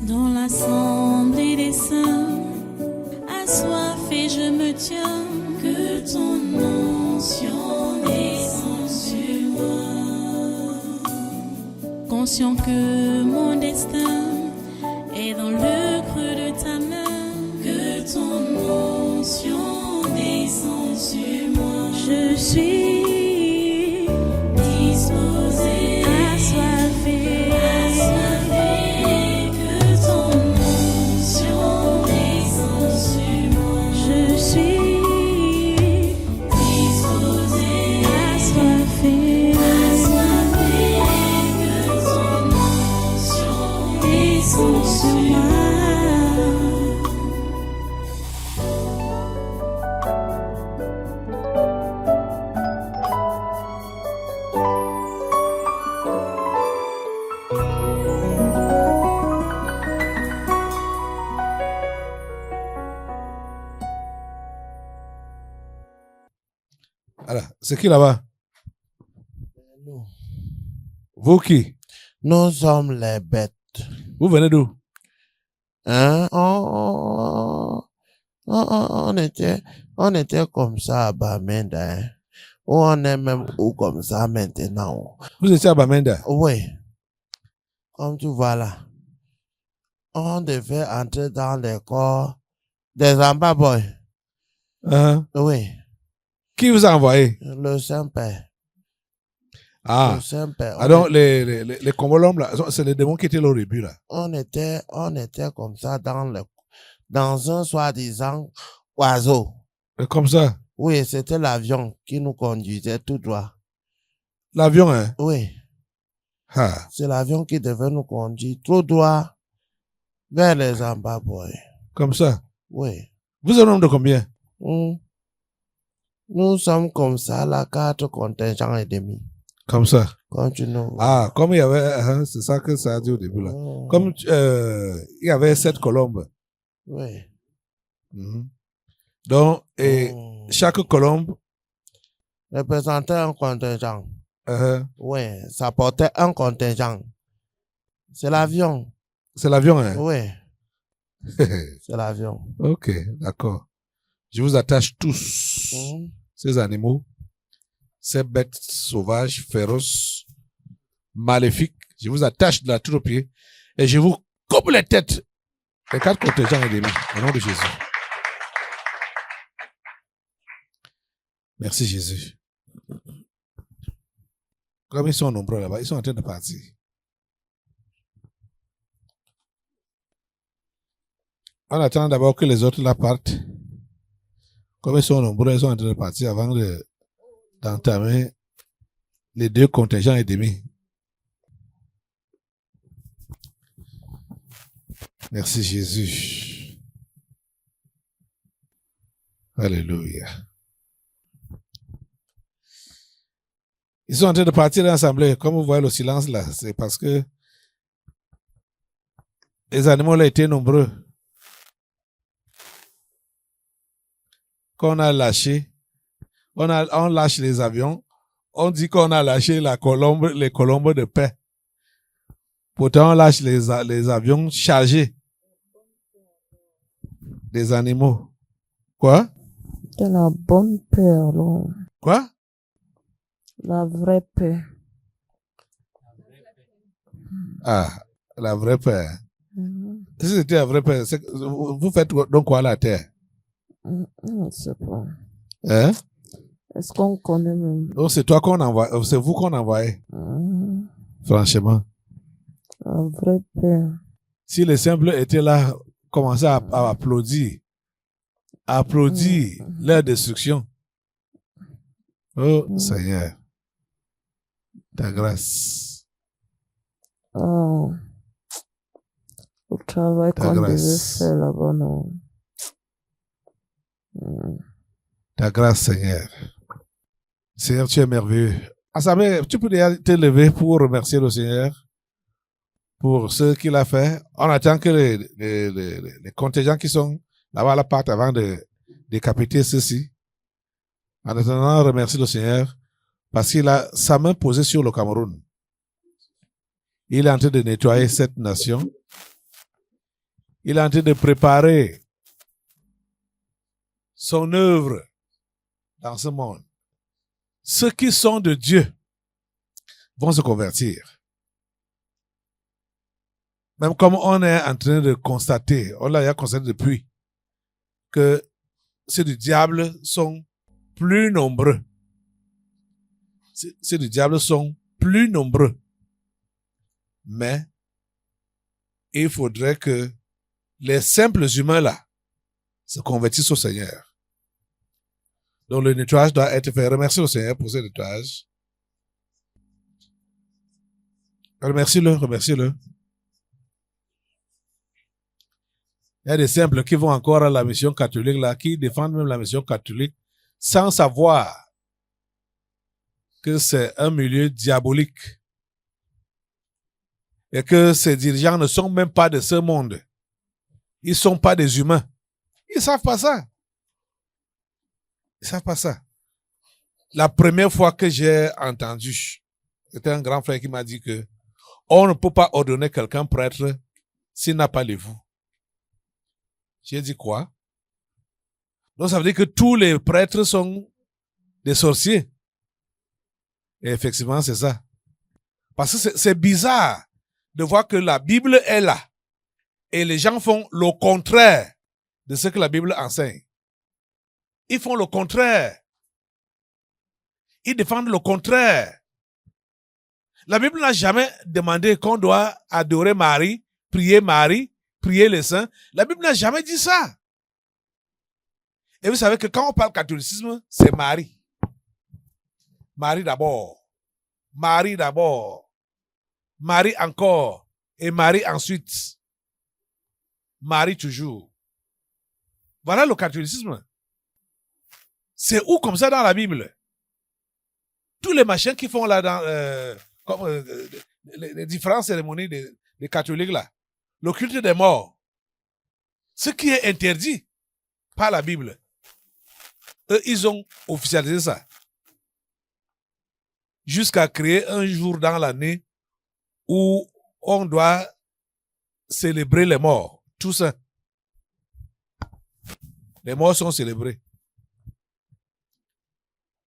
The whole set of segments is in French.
Dans l'assemblée des saints, assoiffé je me tiens, que ton onction descende sur moi. Conscient que mon destin est dans le creux de ta main, que ton onction descende sur moi. Je suis disposé, assoiffé, que ton onction descende sur moi. Je suis disposé, assoiffé, que ton onction descende sur moi. Alors, c'est qui là-bas? Nous. Vous qui? Nous sommes les bêtes. Vous venez d'où? Hein? On était comme ça à Bamenda. Hein? On est même où comme ça maintenant. Vous étiez à Bamenda? Oui. Comme tu vois là. On devait entrer dans les corps des Ambaboy. Oui. Qui vous a envoyé? Le Saint-Père. Ah. Le Saint-Père. Alors, les Congolombes, là, c'est les démons qui étaient là au début, là. On était comme ça dans un soi-disant oiseau. Et comme ça? Oui, c'était l'avion qui nous conduisait tout droit. L'avion, hein? Oui. Ah. C'est l'avion qui devait nous conduire tout droit vers les Ambaboy. Comme ça? Oui. Vous êtes un nombre de combien? Nous sommes comme ça, là, 4 contingents et demi. Comme ça? Continue. Ah, comme il y avait, c'est ça que ça a dit au début, là. Comme il y avait 7 colombes. Oui. Donc, et chaque colombe représentait un contingent. Oui, ça portait un contingent. C'est l'avion. C'est l'avion, hein? Oui. C'est l'avion. Ok, d'accord. Je vous attache tous, ces animaux, ces bêtes sauvages, féroces, maléfiques. Je vous attache de la tête aux pieds et je vous coupe les têtes. Les 4 contingents ennemis, au nom de Jésus. Merci Jésus. Comme ils sont nombreux là-bas, ils sont en train de partir. On attend d'abord que les autres là partent. Comme ils sont nombreux, ils sont en train de partir avant d'entamer les 2 contingents ennemis. Merci Jésus. Alléluia. Ils sont en train de partir de l'assemblée. Comme vous voyez le silence là, c'est parce que les animaux là étaient nombreux. Quand on a lâché, on lâche les avions, on dit qu'on a lâché les colombes de paix. Pourtant, on lâche les avions chargés des animaux. Quoi? De la bonne peur, là. Quoi? La vraie paix. Ah, la vraie paix. Si c'était la vraie paix, vous faites donc quoi à la terre? Je ne sais pas. Hein? Est-ce qu'on connaît même? Donc c'est toi qu'on envoie, c'est vous qu'on envoyait. Franchement. La vraie paix. Si les simples étaient là, commençaient à applaudir leur destruction. Oh Seigneur, ta grâce. Oh. Le travail qu'on devait faire là-bas, non. Ta grâce, Seigneur. Seigneur, tu es merveilleux. Assamé, tu peux déjà te lever pour remercier le Seigneur pour ce qu'il a fait. On attend que les contingents qui sont là-bas à la part avant de décapiter ceux-ci. En attendant, on remercie le Seigneur parce qu'il a sa main posée sur le Cameroun. Il est en train de nettoyer cette nation Il est en train de préparer son œuvre dans ce monde. Ceux qui sont de Dieu vont se convertir. Même comme on est en train de constater, on l'a déjà constaté depuis, que ceux du diable sont plus nombreux. Ceux du diable sont plus nombreux. Mais il faudrait que les simples humains là se convertissent au Seigneur. Donc le nettoyage doit être fait. Remercie le Seigneur pour ce nettoyage. Remercie-le, remercie-le. Il y a des simples qui vont encore à la mission catholique là, qui défendent même la mission catholique sans savoir que c'est un milieu diabolique et que ces dirigeants ne sont même pas de ce monde. Ils ne sont pas des humains. Ils ne savent pas ça. Ils ne savent pas ça. La première fois que j'ai entendu, c'était un grand frère qui m'a dit que on ne peut pas ordonner quelqu'un prêtre s'il n'a pas les vous. J'ai dit quoi? Donc ça veut dire que tous les prêtres sont des sorciers. Et effectivement, c'est ça. Parce que c'est bizarre de voir que la Bible est là et les gens font le contraire de ce que la Bible enseigne. Ils font le contraire. Ils défendent le contraire. La Bible n'a jamais demandé qu'on doit adorer Marie, prier les saints. La Bible n'a jamais dit ça. Et vous savez que quand on parle catholicisme, c'est Marie. Marie d'abord. Marie d'abord. Marie encore. Et Marie ensuite. Marie toujours. Voilà le catholicisme. C'est où comme ça dans la Bible? Tous les machins qui font là dans les différentes cérémonies des catholiques là. Le culte des morts. Ce qui est interdit par la Bible. Eux, ils ont officialisé ça. Jusqu'à créer un jour dans l'année où on doit célébrer les morts. Tout ça. Les morts sont célébrés.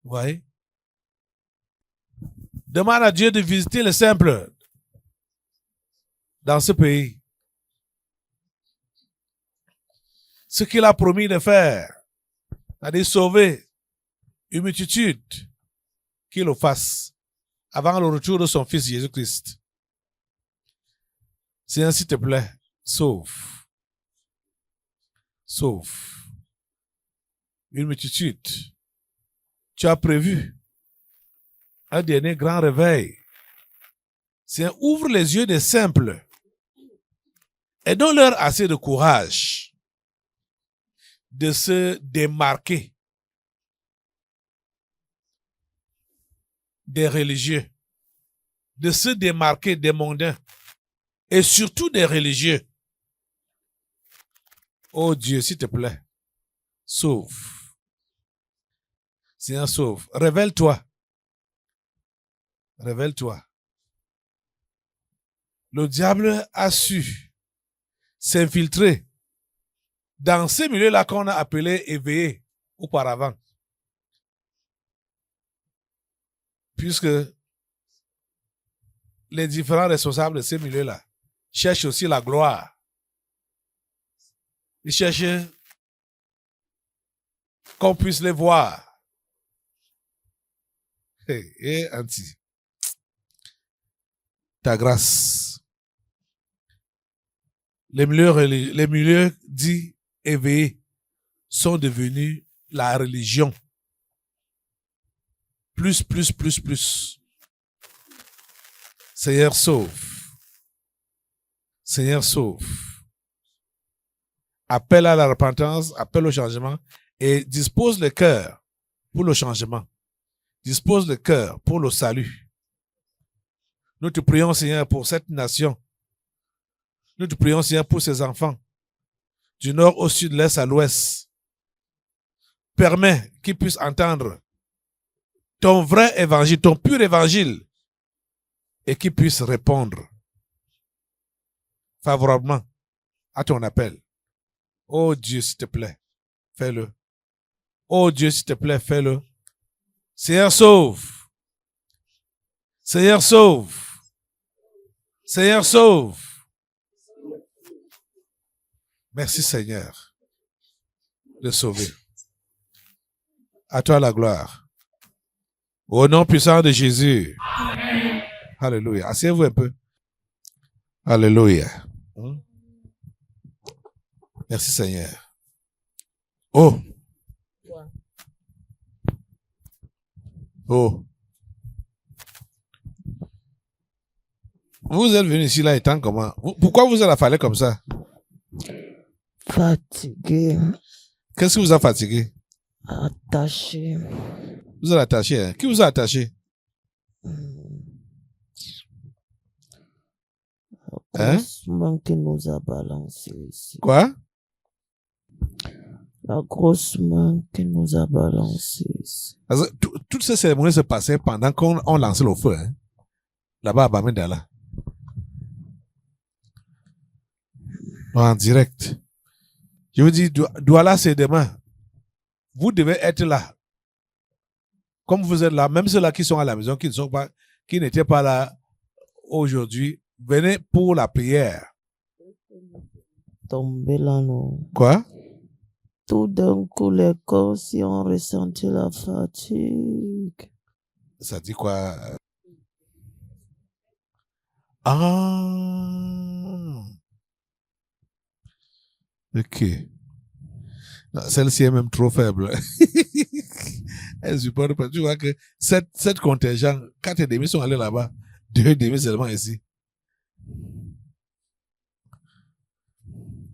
Vous voyez? Demande à Dieu de visiter les simples dans ce pays. Ce qu'il a promis de faire, c'est-à-dire sauver une multitude, qu'il le fasse avant le retour de son Fils Jésus-Christ. Seigneur, s'il te plaît, sauve. Sauve. Une multitude. Tu as prévu un dernier grand réveil. Seigneur, ouvre les yeux des simples et donne-leur assez de courage de se démarquer des religieux, de se démarquer des mondains et surtout des religieux. Oh Dieu, s'il te plaît, sauve. Seigneur, sauve. Révèle-toi. Révèle-toi. Le diable a su s'infiltrer dans ces milieux-là qu'on a appelés éveillés auparavant. Puisque les différents responsables de ces milieux-là cherchent aussi la gloire. Ils cherchent qu'on puisse les voir. Et anti. Ta grâce. Les milieux dits éveillés sont devenus la religion. Plus. Seigneur, sauve. Seigneur, sauve. Appelle à la repentance, appelle au changement et dispose le cœur pour le changement. Dispose le cœur pour le salut. Nous te prions, Seigneur, pour cette nation. Nous te prions, Seigneur, pour ces enfants. Du nord au sud, de l'est à l'ouest. Permets qu'ils puissent entendre ton vrai évangile, ton pur évangile, et qu'ils puissent répondre favorablement à ton appel. Oh Dieu, s'il te plaît, fais-le. Oh Dieu, s'il te plaît, fais-le. Seigneur, sauve. Seigneur, sauve. Seigneur, sauve. Merci Seigneur de sauver. À toi la gloire. Au nom puissant de Jésus. Alléluia. Asseyez-vous un peu. Alléluia. Merci Seigneur. Oh. Oh. Vous êtes venu ici là étant comment? Pourquoi vous êtes affalé comme ça? Fatigué, Qu'est-ce qui vous a fatigué? attaché. Vous êtes attaché, hein? Qui vous a attaché? Hein? Grosse main qui nous a balancé ici. Quoi? La grosse main qui nous a balancé ici. Parce que toutes ces cérémonies se passaient pendant qu'on lançait le feu, hein? Là-bas à Bamendala. En direct. Je vous dis, Douala, c'est demain. Vous devez être là. Comme vous êtes là, même ceux-là qui sont à la maison, qui n'étaient pas là aujourd'hui, venez pour la prière. Tombé là, non. Quoi? Tout d'un coup, les corps si ont ressenti la fatigue. Ça dit quoi? Ah! Ok. Non, celle-ci est même trop faible. Elle supporte pas. Tu vois que 7 contingents, 4 et demi sont allés là-bas, 2 et demi seulement ici.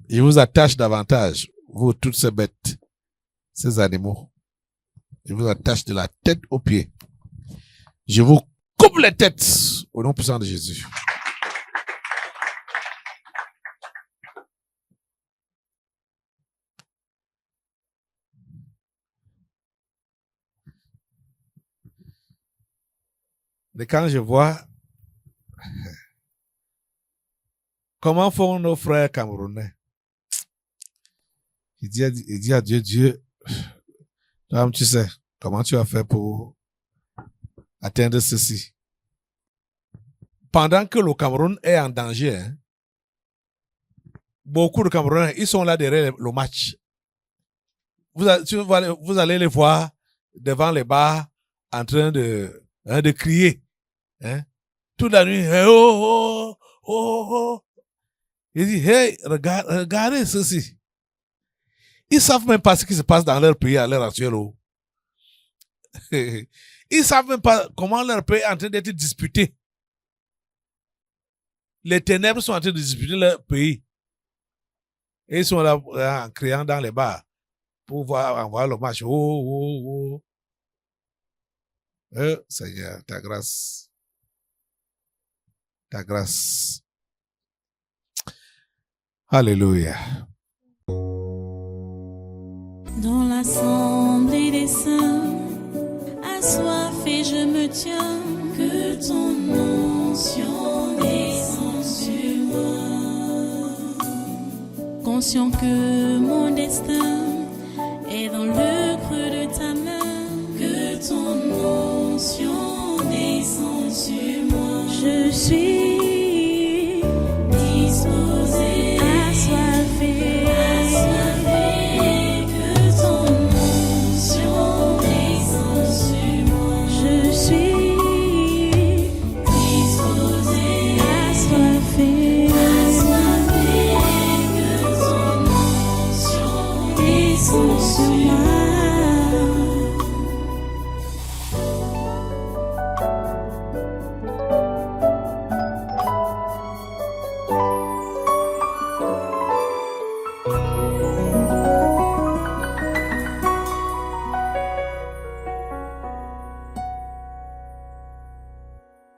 Ils vous attachent davantage, vous toutes ces bêtes, ces animaux. Ils vous attachent de la tête aux pieds. Je vous coupe les têtes au nom puissant de Jésus. Et quand je vois comment font nos frères camerounais, il dit à Dieu, Dieu, toi, tu sais, comment tu as fait pour atteindre ceci? Pendant que le Cameroun est en danger, hein, beaucoup de Camerounais, ils sont là derrière le match. Vous allez les voir devant les bars en train de crier. Hein? Toute la nuit, hey, oh, oh, oh, oh. Il dit, hey, regardez ceci. Ils savent même pas ce qui se passe dans leur pays à l'heure actuelle. Oh. Ils savent même pas comment leur pays est en train d'être disputé. Les ténèbres sont en train de disputer leur pays. Et ils sont là en criant dans les bars pour voir le match. Oh, oh, oh. Seigneur, ta grâce. Ta grâce. Alléluia. Dans l'assemblée des saints, assoiffé je me tiens, que ton onction descende sur moi. Conscient que mon destin est dans le creux de ta main, que ton onction descende sur moi. Je suis